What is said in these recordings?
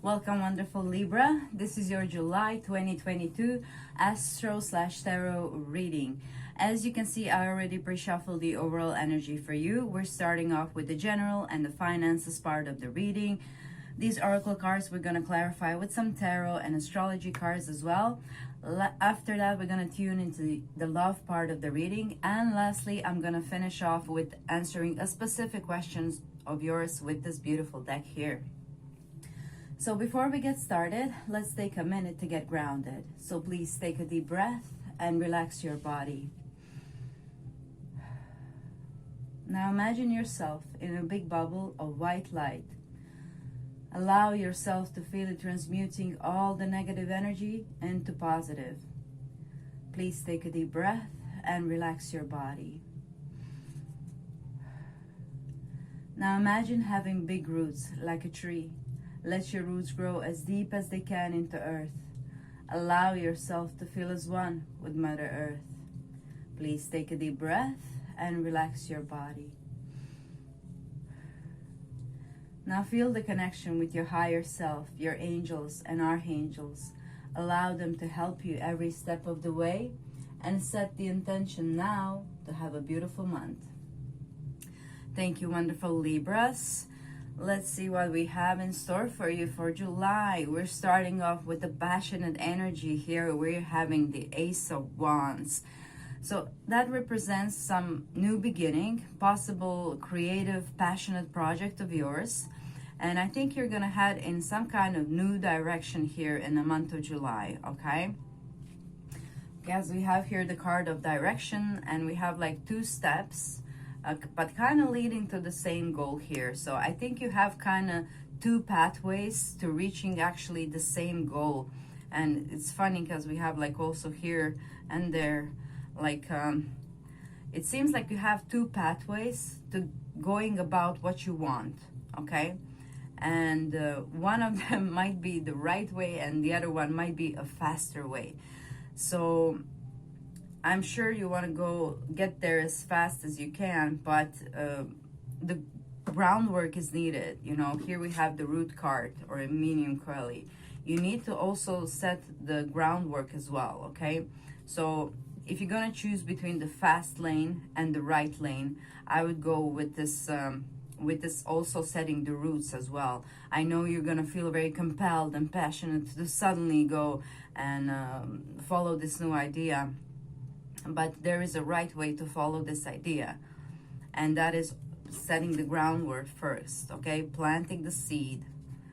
Welcome, wonderful Libra. This is your July 2022 Astro/Tarot reading. As you can see, I already pre-shuffled the overall energy for you. We're starting off with the general and the finances part of the reading. These oracle cards we're going to clarify with some tarot and astrology cards as well. After that, we're going to tune into the love part of the reading. And lastly, I'm going to finish off with answering a specific questions of yours with this beautiful deck here. So before we get started, let's take a minute to get grounded. So please take a deep breath and relax your body. Now imagine yourself in a big bubble of white light. Allow yourself to feel it transmuting all the negative energy into positive. Please take a deep breath and relax your body. Now imagine having big roots like a tree. Let your roots grow as deep as they can into earth. Allow yourself to feel as one with Mother Earth. Please take a deep breath and relax your body. Now feel the connection with your higher self, your angels and archangels. Allow them to help you every step of the way and set the intention now to have a beautiful month. Thank you, wonderful Libras. Let's see what we have in store for you for July. We're starting off with the passionate energy here. We're having the Ace of Wands. So that represents some new beginning, possible creative, passionate project of yours. And I think you're going to head in some kind of new direction here in the month of July, okay? As we have here the card of direction, and we have like two steps, but kind of leading to the same goal here. So I think you have kind of two pathways to reaching actually the same goal. And it's funny because we have like also here and there, like it seems like you have two pathways to going about what you want, okay? And one of them might be the right way and the other one might be a faster way. So I'm sure you want to go get there as fast as you can, but the groundwork is needed. You know, here we have the root card or a medium curly. You need to also set the groundwork as well, okay? So if you're going to choose between the fast lane and the right lane, I would go with this also setting the roots as well. I know you're going to feel very compelled and passionate to suddenly go and follow this new idea. But there is a right way to follow this idea, and that is setting the groundwork first, okay? Planting the seed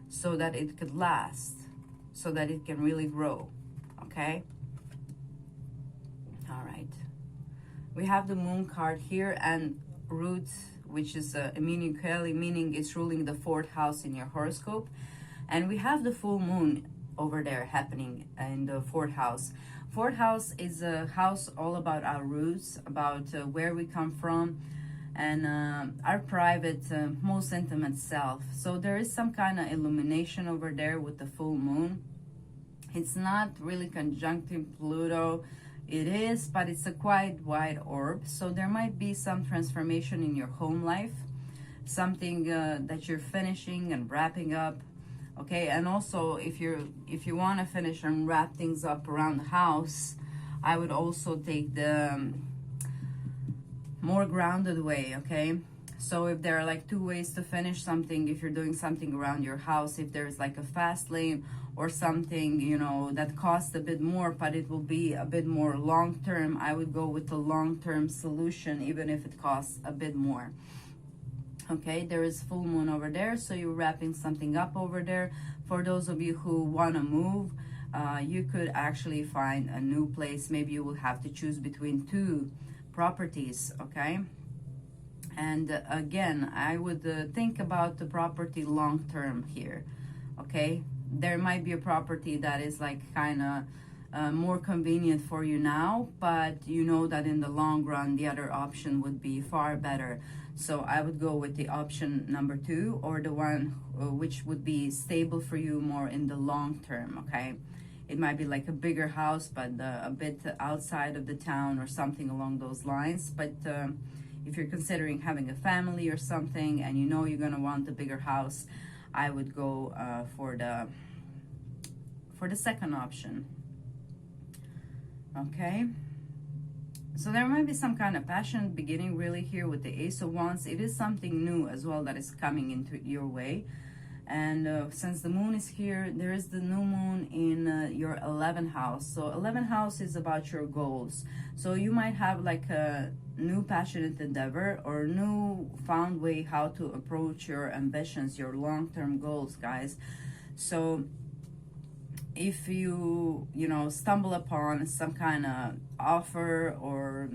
so that it could last, so that it can really grow, okay? All right. We have the moon card here and root, which is a meaning it's ruling the 4th house in your horoscope. And we have the full moon over there happening in the 4th house. 4th house is a house all about our roots, about where we come from, and our private, most intimate self. So there is some kind of illumination over there with the full moon. It's not really conjuncting Pluto. It is, but it's a quite wide orb. So there might be some transformation in your home life, something that you're finishing and wrapping up. Okay, and also if you want to finish and wrap things up around the house, I would also take the more grounded way, okay? So if there are like two ways to finish something, if you're doing something around your house, if there's like a fast lane or something, you know, that costs a bit more, but it will be a bit more long-term, I would go with the long-term solution, even if it costs a bit more. Okay, there is full moon over there, so you're wrapping something up over there. For those of you who want to move, you could actually find a new place. Maybe you will have to choose between two properties, okay? And again, I would think about the property long term here, okay? There might be a property that is like kind of more convenient for you now, but you know that in the long run, the other option would be far better. So I would go with the option number 2, or the one which would be stable for you more in the long term, okay? It might be like a bigger house, but a bit outside of the town or something along those lines. But if you're considering having a family or something and you know you're going to want a bigger house, I would go for the second option. Okay, so there might be some kind of passionate beginning really here with the Ace of Wands. It is something new as well that is coming into your way. And since the moon is here, there is the new moon in your 11th house. So 11th house is about your goals. So you might have like a new passionate endeavor or new found way how to approach your ambitions, your long-term goals, guys. So if you know, stumble upon some kind of offer or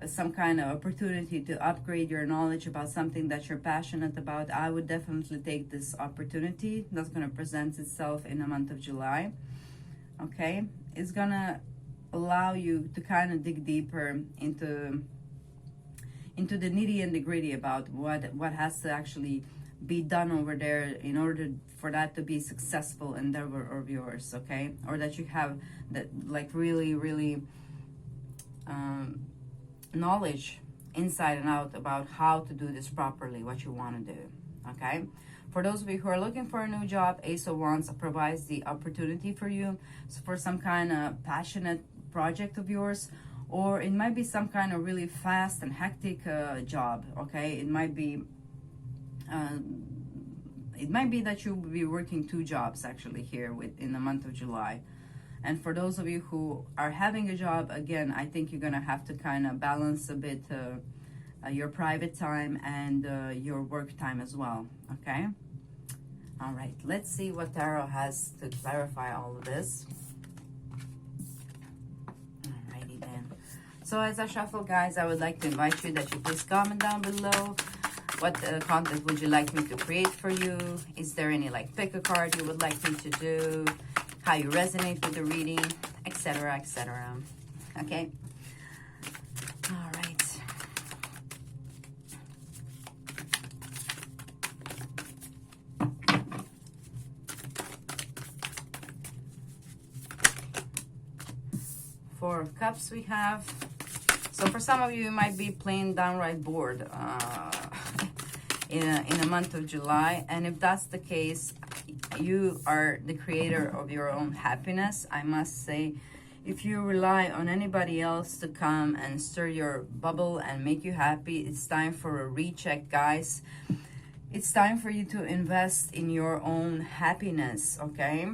some kind of opportunity to upgrade your knowledge about something that you're passionate about, I would definitely take this opportunity that's going to present itself in the month of July. Okay, it's gonna allow you to kind of dig deeper into the nitty and the gritty about what has to actually be done over there in order for that to be successful endeavor of yours. Okay, or that you have that like really knowledge inside and out about how to do this properly, what you want to do. Okay, for those of you who are looking for a new job, Ace of Wands provides the opportunity for you. So for some kind of passionate project of yours, or it might be some kind of really fast and hectic job. Okay, it might be that you will be working 2 jobs actually here in the month of July. And for those of you who are having a job, again, I think you're going to have to kind of balance a bit your private time and your work time as well. Okay? All right. Let's see what Tarot has to clarify all of this. Alrighty then. So as I shuffle, guys, I would like to invite you that you please comment down below. What content would you like me to create for you? Is there any like pick a card you would like me to do? How you resonate with the reading, etc., etc. Okay. All right. Four of Cups we have. So for some of you, you might be plain downright bored in a month of July, and if that's the case, you are the creator of your own happiness. I must say, if you rely on anybody else to come and stir your bubble and make you happy, it's time for a recheck, guys. It's time for you to invest in your own happiness. Okay,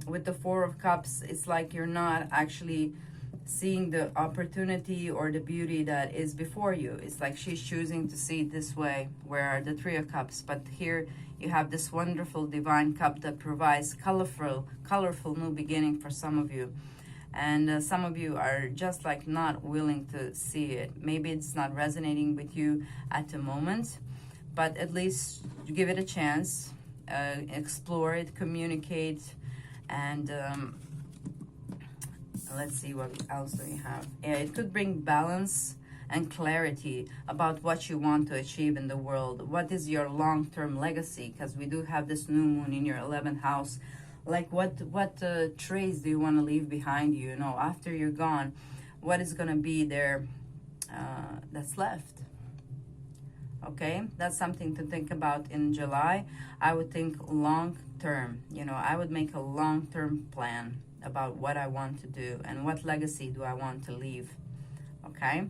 with the Four of Cups, it's like you're not actually seeing the opportunity or the beauty that is before you. It's like she's choosing to see it this way, where the Three of Cups, but here you have this wonderful divine cup that provides colorful new beginning for some of you. And some of you are just like not willing to see it. Maybe it's not resonating with you at the moment, but at least give it a chance, explore it, communicate, and let's see what else do we have. Yeah, it could bring balance and clarity about what you want to achieve in the world. What is your long-term legacy? Because we do have this new moon in your 11th house. Like what traits do you want to leave behind you? You know, after you're gone, what is going to be there that's left? Okay, that's something to think about in July. I would think long-term. You know, I would make a long-term plan about what I want to do and what legacy do I want to leave. Okay,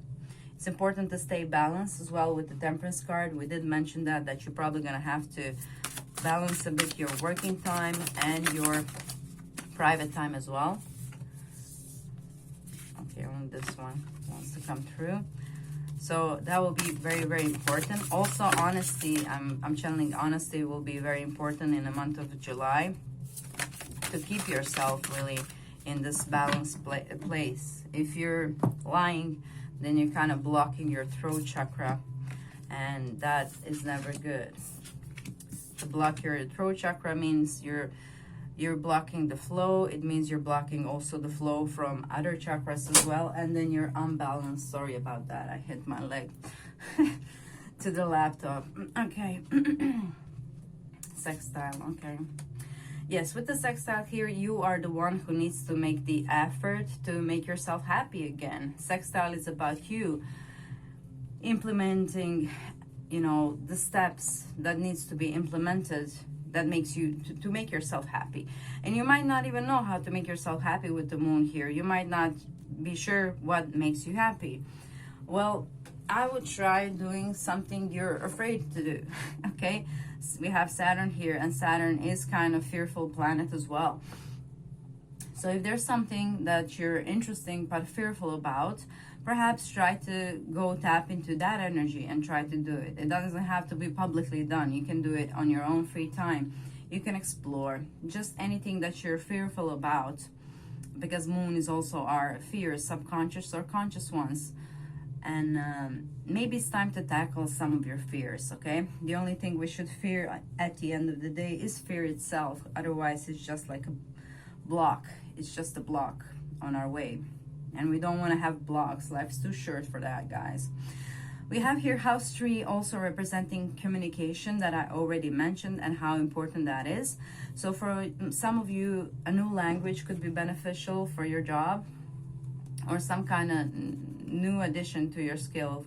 it's important to stay balanced as well with the Temperance card. We did mention that you're probably going to have to balance a bit your working time and your private time as well. Okay, only this one wants to come through. So that will be very, very important. Also, honesty. I'm channeling honesty will be very important in the month of July, to keep yourself really in this balanced place. If you're lying, then you're kind of blocking your throat chakra, and that is never good. To block your throat chakra means you're blocking the flow. It means you're blocking also the flow from other chakras as well, and then you're unbalanced. Sorry about that, I hit my leg to the laptop. Okay. Sextile. Okay. Yes, with the sextile here, you are the one who needs to make the effort to make yourself happy again. Sextile is about you implementing, you know, the steps that needs to be implemented that makes you to make yourself happy. And you might not even know how to make yourself happy with the moon here. You might not be sure what makes you happy. Well, I would try doing something you're afraid to do. Okay, we have Saturn here, and Saturn is kind of fearful planet as well. So if there's something that you're interested but fearful about, perhaps try to go tap into that energy and try to do it. It doesn't have to be publicly done. You can do it on your own free time. You can explore just anything that you're fearful about, because moon is also our fears, subconscious or conscious ones. And maybe it's time to tackle some of your fears, okay? The only thing we should fear at the end of the day is fear itself. Otherwise, it's just like a block. It's just a block on our way. And we don't want to have blocks. Life's too short for that, guys. We have here house 3 also representing communication that I already mentioned and how important that is. So for some of you, a new language could be beneficial for your job, or some kind of new addition to your skill.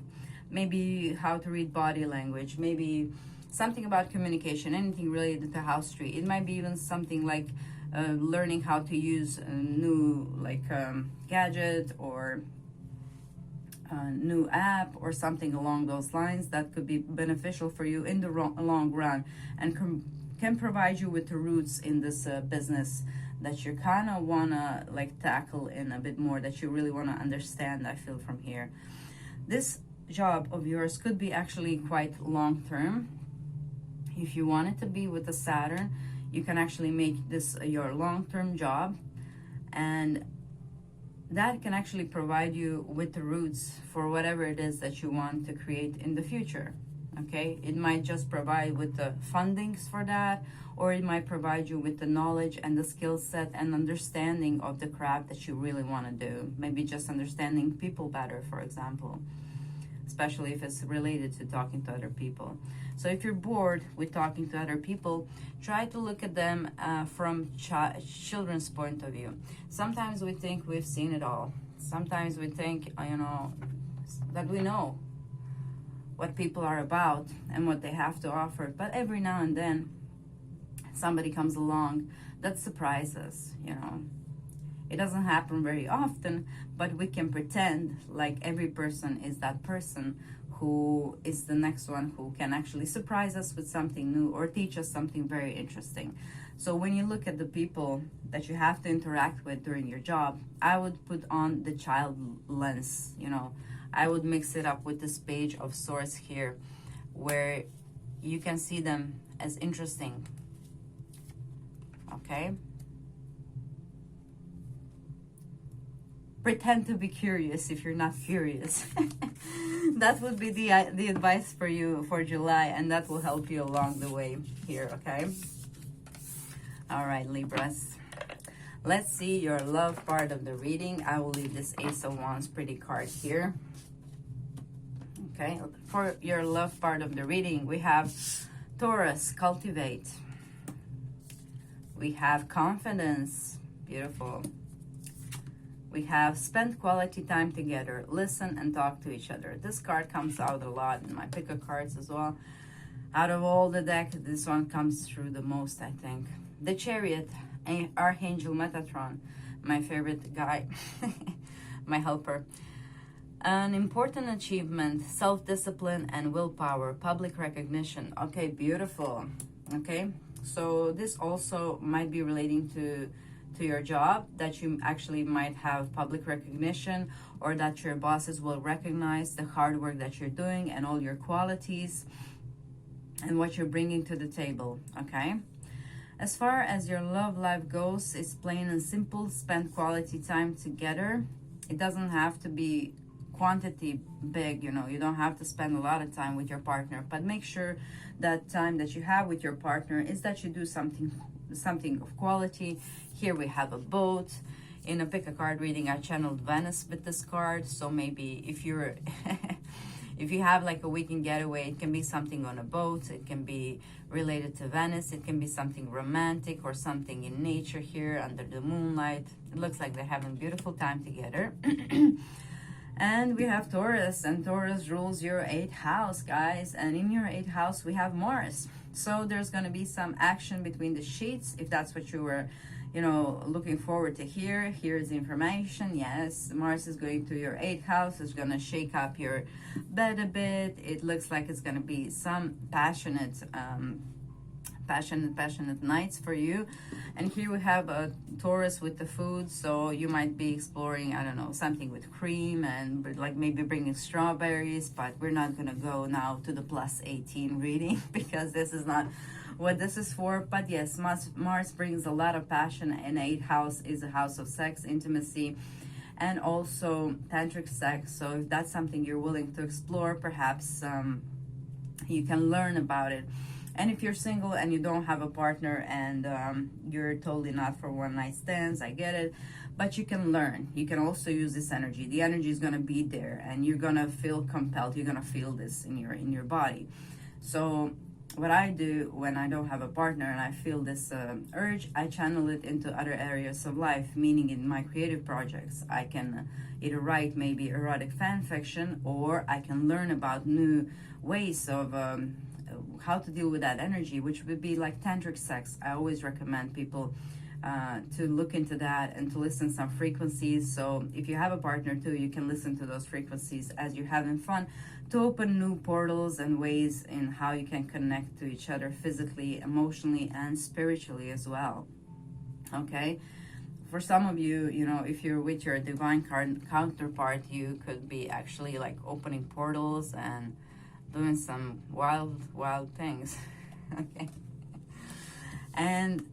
Maybe how to read body language, maybe something about communication, anything related to house 3. It might be even something like learning how to use a new gadget or a new app or something along those lines that could be beneficial for you in the long run, and can provide you with the roots in this business that you kind of want to like tackle in a bit more, that you really want to understand. I feel from here this job of yours could be actually quite long term. If you want it to be with the Saturn, you can actually make this your long-term job, and that can actually provide you with the roots for whatever it is that you want to create in the future. Okay, it might just provide with the fundings for that, or it might provide you with the knowledge and the skill set and understanding of the craft that you really want to do. Maybe just understanding people better, for example, especially if it's related to talking to other people. So if you're bored with talking to other people, try to look at them from children's point of view. Sometimes we think we've seen it all. Sometimes we think, that we know what people are about and what they have to offer. But every now and then, somebody comes along that surprises, It doesn't happen very often, but we can pretend like every person is that person who is the next one who can actually surprise us with something new or teach us something very interesting. So when you look at the people that you have to interact with during your job, I would put on the child lens, I would mix it up with this Page of Swords here, where you can see them as interesting, okay? Pretend to be curious if you're not curious. That would be the advice for you for July, and that will help you along the way here, okay? All right, Libras. Let's see your love part of the reading. I will leave this Ace of Wands pretty card here. Okay, for your love part of the reading, we have Taurus, cultivate. We have confidence, beautiful. We have spend quality time together, listen and talk to each other. This card comes out a lot in my pick of cards as well. Out of all the deck, this one comes through the most, I think. The Chariot, Archangel Metatron, my favorite guy, my helper. An important achievement, self-discipline and willpower, public recognition. Okay, beautiful. Okay, so this also might be relating to your job, that you actually might have public recognition, or that your bosses will recognize the hard work that you're doing and all your qualities and what you're bringing to the table, okay? As far as your love life goes, it's plain and simple. Spend quality time together. It doesn't have to be quantity big, you don't have to spend a lot of time with your partner, but make sure that time that you have with your partner is that you do something of quality. Here we have a boat. In a pick a card reading, I channeled Venus with this card. So maybe if you're if you have like a weekend getaway, it can be something on a boat, it can be related to Venice, it can be something romantic or something in nature here under the moonlight. It looks like they're having a beautiful time together. And we have Taurus, and Taurus rules your 8th house, guys. And in your 8th house, we have Mars. So there's going to be some action between the sheets, if that's what you were, you know, looking forward to hear. Here's the information. Yes, Mars is going to your 8th house. It's going to shake up your bed a bit. It looks like it's going to be some passionate nights for you. And here we have a Taurus with the food, so you might be exploring, I don't know, something with cream and like maybe bringing strawberries, but we're not gonna go now to the plus 18 reading because this is not what this is for. But yes, Mars brings a lot of passion, and 8th house is a house of sex, intimacy, and also tantric sex. So if that's something you're willing to explore, perhaps you can learn about it. And if you're single and you don't have a partner and you're totally not for one night stands, I get it, but you can learn. You can also use this energy. The energy is going to be there, and you're going to feel compelled. You're going to feel this in your body. So what I do when I don't have a partner and I feel this urge, I channel it into other areas of life, meaning in my creative projects. I can either write maybe erotic fan fiction, or I can learn about new ways of how to deal with that energy, which would be like tantric sex. I always recommend people to look into that and to listen some frequencies. So if you have a partner too, you can listen to those frequencies as you're having fun, to open new portals and ways in how you can connect to each other physically, emotionally, and spiritually as well. Okay, for some of you, you know, if you're with your divine counterpart, you could be actually like opening portals and doing some wild things. Okay, and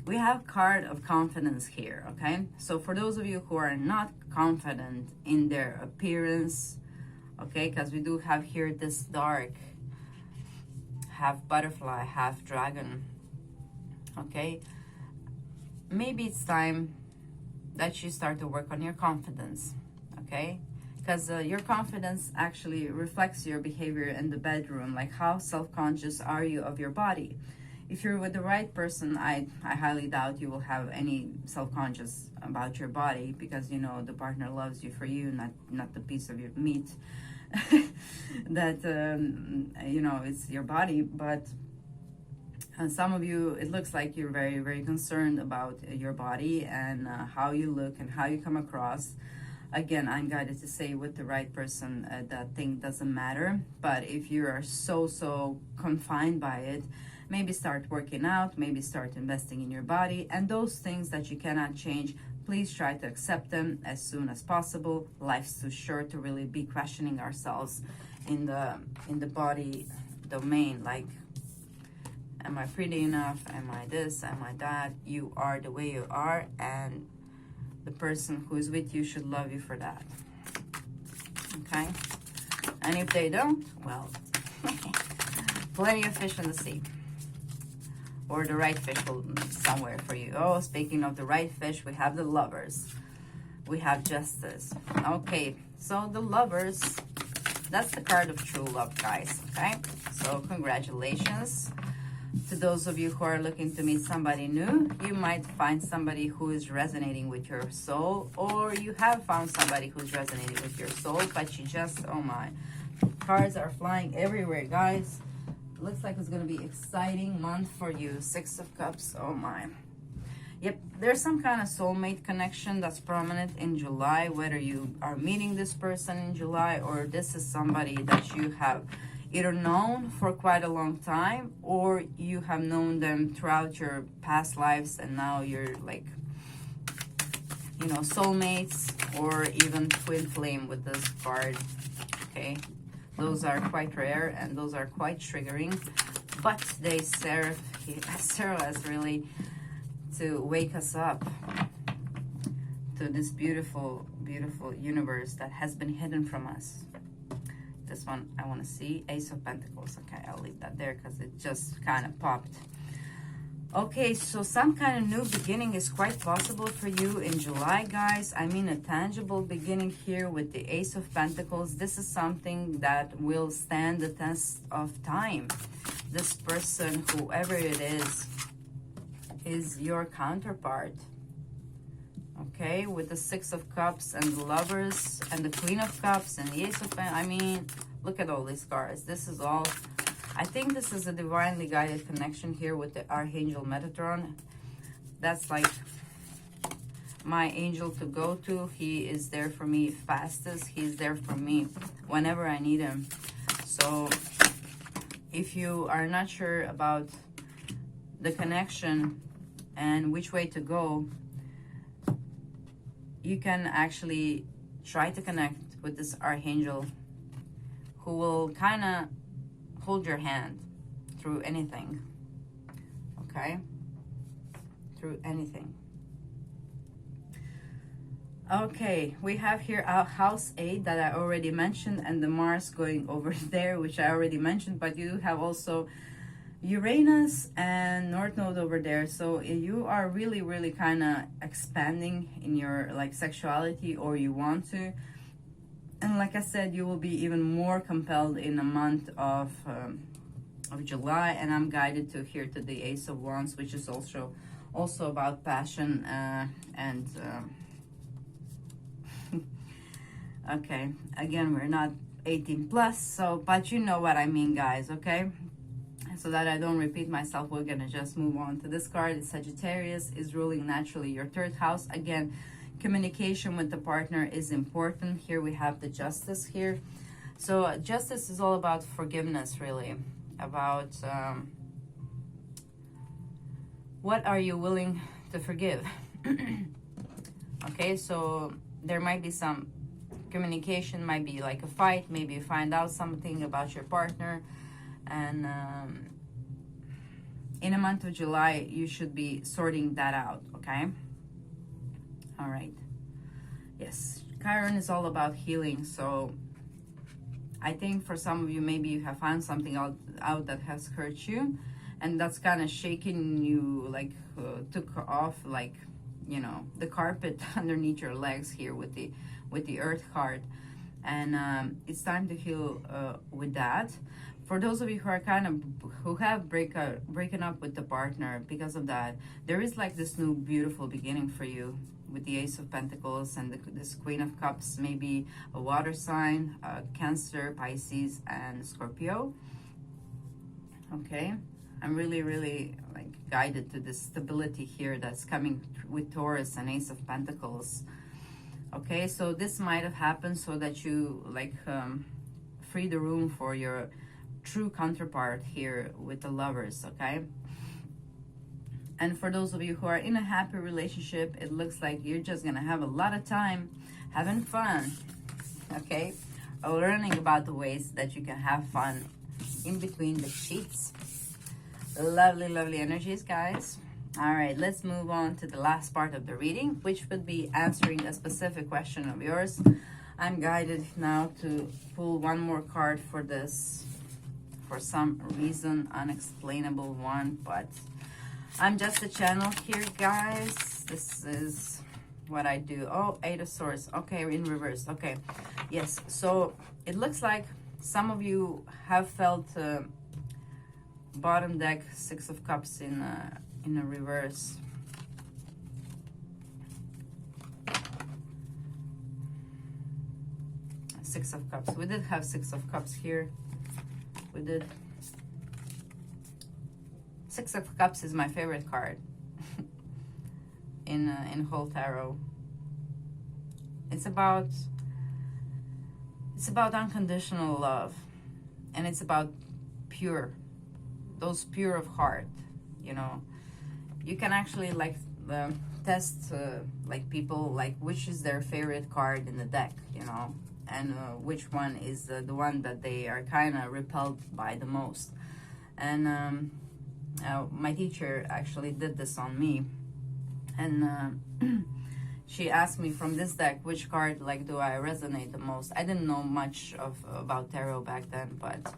we have card of confidence here. Okay, so for those of you who are not confident in their appearance, okay, because we do have here this dark, half butterfly, half dragon. Okay, maybe it's time that you start to work on your confidence. Okay, because your confidence actually reflects your behavior in the bedroom. Like, how self-conscious are you of your body? If you're with the right person, I highly doubt you will have any self-conscious about your body, because, you know, the partner loves you for you, not the piece of your meat that, you know, it's your body. But some of you, it looks like you're very, very concerned about your body and how you look and how you come across. Again, I'm guided to say with the right person, that thing doesn't matter. But if you are so confined by it, maybe start working out, maybe start investing in your body. And those things that you cannot change, please try to accept them as soon as possible. Life's too short to really be questioning ourselves in the body domain. Like, am I pretty enough? Am I this? Am I that? You are the way you are, and the person who is with you should love you for that. Okay? And if they don't, well, plenty of fish in the sea. Or the right fish will be somewhere for you. Oh, speaking of the right fish, we have the Lovers. We have Justice. Okay, so the Lovers, that's the card of true love, guys. Okay? So congratulations. To those of you who are looking to meet somebody new, you might find somebody who is resonating with your soul, or you have found somebody who's resonating with your soul, but you just, oh my, cards are flying everywhere, guys. Looks like it's going to be exciting month for you. 6 of Cups, oh my. Yep, there's some kind of soulmate connection that's prominent in July, whether you are meeting this person in July, or this is somebody that you have either known for quite a long time, or you have known them throughout your past lives, and now you're like, you know, soulmates, or even twin flame with this card. Okay, those are quite rare and those are quite triggering, but they serve as really to wake us up to this beautiful universe that has been hidden from us. This one I want to see, Ace of Pentacles. Okay, I'll leave that there because it just kind of popped. Okay, so some kind of new beginning is quite possible for you in July, guys. I mean, a tangible beginning here with the Ace of Pentacles. This is something that will stand the test of time. This person, whoever it is your counterpart. Okay, with the 6 of Cups and the Lovers and the Queen of Cups and the Ace of Pentacles. I mean, look at all these cards. This is all, I think this is a divinely guided connection here with the Archangel Metatron. That's like my angel to go to. He is there for me fastest. He's there for me whenever I need him. So if you are not sure about the connection and which way to go, you can actually try to connect with this Archangel who will kind of hold your hand through anything. Okay? Through anything. Okay, we have here our house 8 that I already mentioned, and the Mars going over there, which I already mentioned, but you have also Uranus and North Node over there. So you are really, really kind of expanding in your like sexuality, or you want to. And like I said, you will be even more compelled in the month of July, and I'm guided to here to the Ace of Wands, which is also about passion and okay, again, we're not 18 plus, so but you know what I mean, guys. Okay, so that I don't repeat myself, we're gonna just move on to this card. It's Sagittarius, is ruling naturally your 3rd house. Again, communication with the partner is important. Here we have the Justice here. So Justice is all about forgiveness, really, about what are you willing to forgive. Okay, so there might be some communication, might be like a fight, maybe you find out something about your partner, and in the month of July you should be sorting that out. Okay, all right. Yes, Chiron is all about healing. So I think for some of you, maybe you have found something out that has hurt you, and that's kind of shaking you, like took off, like, you know, the carpet underneath your legs here with the Earth card. And it's time to heal with that. For those of you who have breaking up with the partner, because of that, there is like this new beautiful beginning for you with the Ace of Pentacles and this Queen of Cups, maybe a water sign, Cancer, Pisces, and Scorpio. Okay, I'm really, really like guided to this stability here that's coming with Taurus and Ace of Pentacles. Okay, so this might have happened so that you like free the room for your true counterpart here with the Lovers. Okay, and for those of you who are in a happy relationship, it looks like you're just gonna have a lot of time having fun. Okay, or learning about the ways that you can have fun in between the sheets. Lovely, lovely energies, guys. All right, let's move on to the last part of the reading, which would be answering a specific question of yours. I'm guided now to pull one more card for this, for some reason, unexplainable one, but I'm just a channel here, guys. This is what I do. Oh, 8 of Swords. Okay, in reverse. Okay, yes. So it looks like some of you have felt bottom deck 6 of Cups in a reverse. Six of Cups. We did have 6 of Cups here. We did. 6 of Cups is my favorite card in whole tarot. It's about unconditional love, and it's about pure, those pure of heart. You know, you can actually like test like people, like which is their favorite card in the deck, you know, and which one is the one that they are kind of repelled by the most. And my teacher actually did this on me, and she asked me from this deck which card like do I resonate the most. I didn't know much about tarot back then, but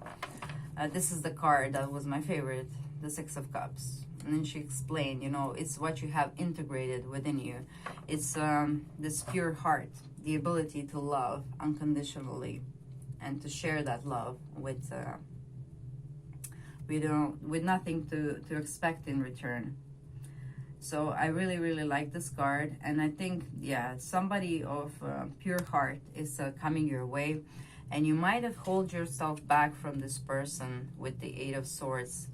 this is the card that was my favorite, the 6 of Cups. And then she explained, you know, it's what you have integrated within you. It's this pure heart, the ability to love unconditionally and to share that love with nothing to expect in return. So I really, really like this card, and I think, yeah, somebody of pure heart is coming your way. And you might have held yourself back from this person with the Eight of Swords.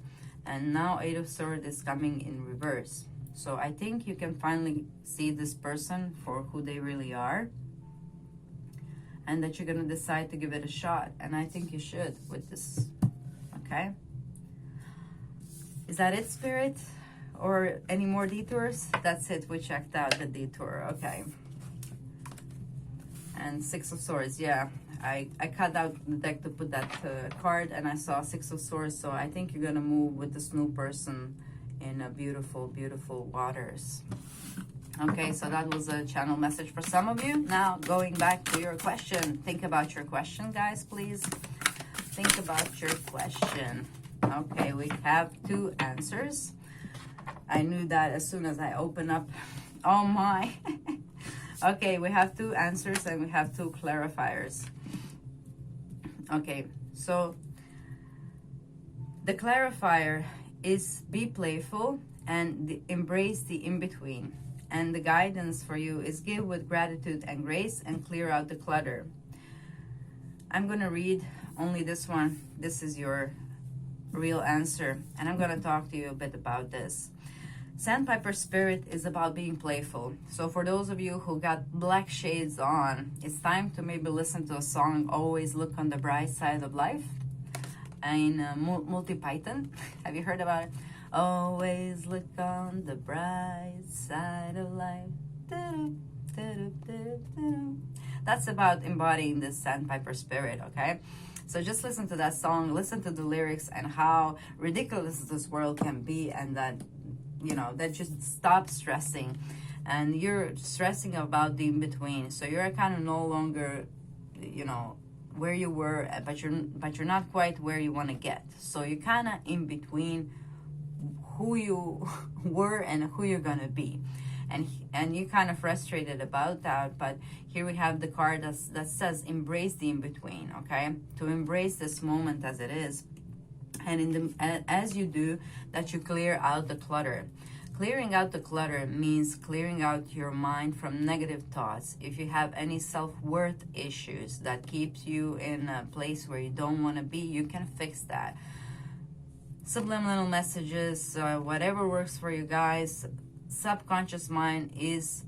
And now Eight of Swords is coming in reverse. So I think you can finally see this person for who they really are. And that you're going to decide to give it a shot. And I think you should with this. Okay? Is that it, Spirit? Or any more detours? That's it. We checked out the detour. Okay. And Six of Swords. Yeah. I cut out the deck to put that card. And I saw Six of Swords. So I think you're going to move with this new person in a beautiful, beautiful waters. Okay, so that was a channel message for some of you. Now, going back to your question. Think about your question, guys, please. Think about your question. Okay, we have 2 answers. I knew that as soon as I opened up. Oh, my. Okay, we have 2 answers and we have 2 clarifiers. Okay, so the clarifier is be playful and embrace the in-between. And the guidance for you is give with gratitude and grace and clear out the clutter. I'm going to read only this one. This is your real answer. And I'm going to talk to you a bit about this. Sandpiper Spirit is about being playful. So for those of you who got black shades on, it's time to maybe listen to a song, Always Look on the Bright Side of Life. In Multi-Python. Have you heard about it? Always look on the bright side of life. That's about embodying this Sandpiper Spirit, okay? So just listen to that song, listen to the lyrics and how ridiculous this world can be, and that, you know, that just stop stressing. And you're stressing about the in-between. So you're kind of no longer, you know, where you were, but you're not quite where you want to get. So you're kind of in between who you were and who you're gonna be, and you're kind of frustrated about that. But here we have the card that says embrace the in-between. Okay, to embrace this moment as it is, and as you do that, you clear out the clutter. Clearing out the clutter means clearing out your mind from negative thoughts. If you have any self-worth issues that keeps you in a place where you don't want to be, you can fix that. Subliminal messages, whatever works for you guys. Subconscious mind is,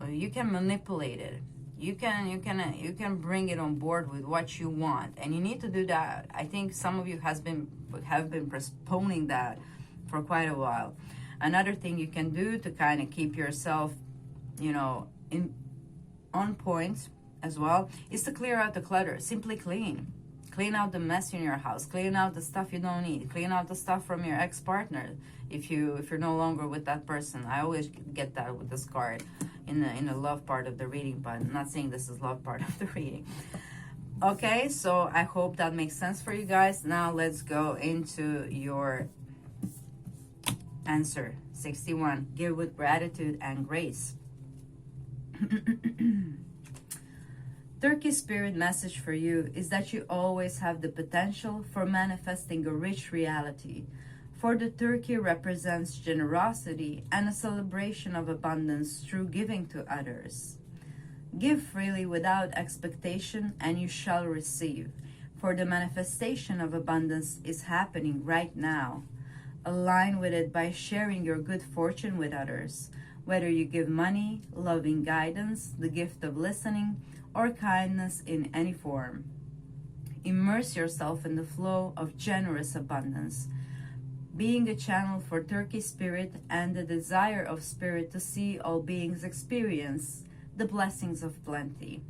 you can manipulate it. You can bring it on board with what you want, and you need to do that. I think some of you have been postponing that for quite a while. Another thing you can do to kind of keep yourself, you know, on point as well is to clear out the clutter. Simply clean. Clean out the mess in your house. Clean out the stuff you don't need. Clean out the stuff from your ex-partner if you're no longer with that person. I always get that with this card in the love part of the reading, but I'm not saying this is love part of the reading. Okay, so I hope that makes sense for you guys. Now let's go into your answer. 61. Give with gratitude and grace. Turkey Spirit message for you is that you always have the potential for manifesting a rich reality. For the turkey represents generosity and a celebration of abundance through giving to others. Give freely without expectation and you shall receive. For the manifestation of abundance is happening right now. Align with it by sharing your good fortune with others. Whether you give money, loving guidance, the gift of listening, or kindness in any form. Immerse yourself in the flow of generous abundance, being a channel for Turkey Spirit and the desire of Spirit to see all beings experience the blessings of plenty.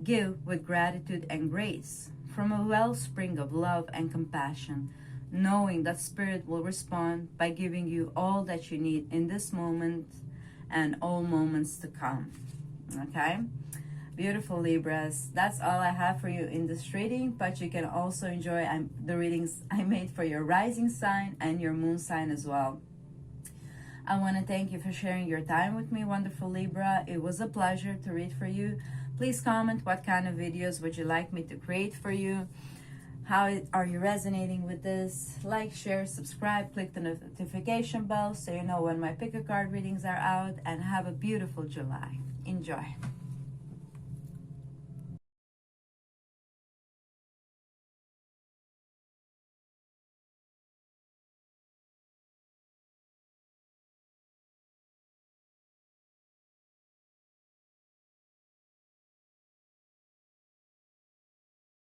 Give with gratitude and grace from a wellspring of love and compassion, knowing that Spirit will respond by giving you all that you need in this moment and all moments to come. Okay? Beautiful Libras, that's all I have for you in this reading, but you can also enjoy the readings I made for your rising sign and your moon sign as well. I want to thank you for sharing your time with me, wonderful Libra. It was a pleasure to read for you. Please comment what kind of videos would you like me to create for you. How are you resonating with this? Like, share, subscribe, click the notification bell so you know when my pick a card readings are out, and have a beautiful July. Enjoy.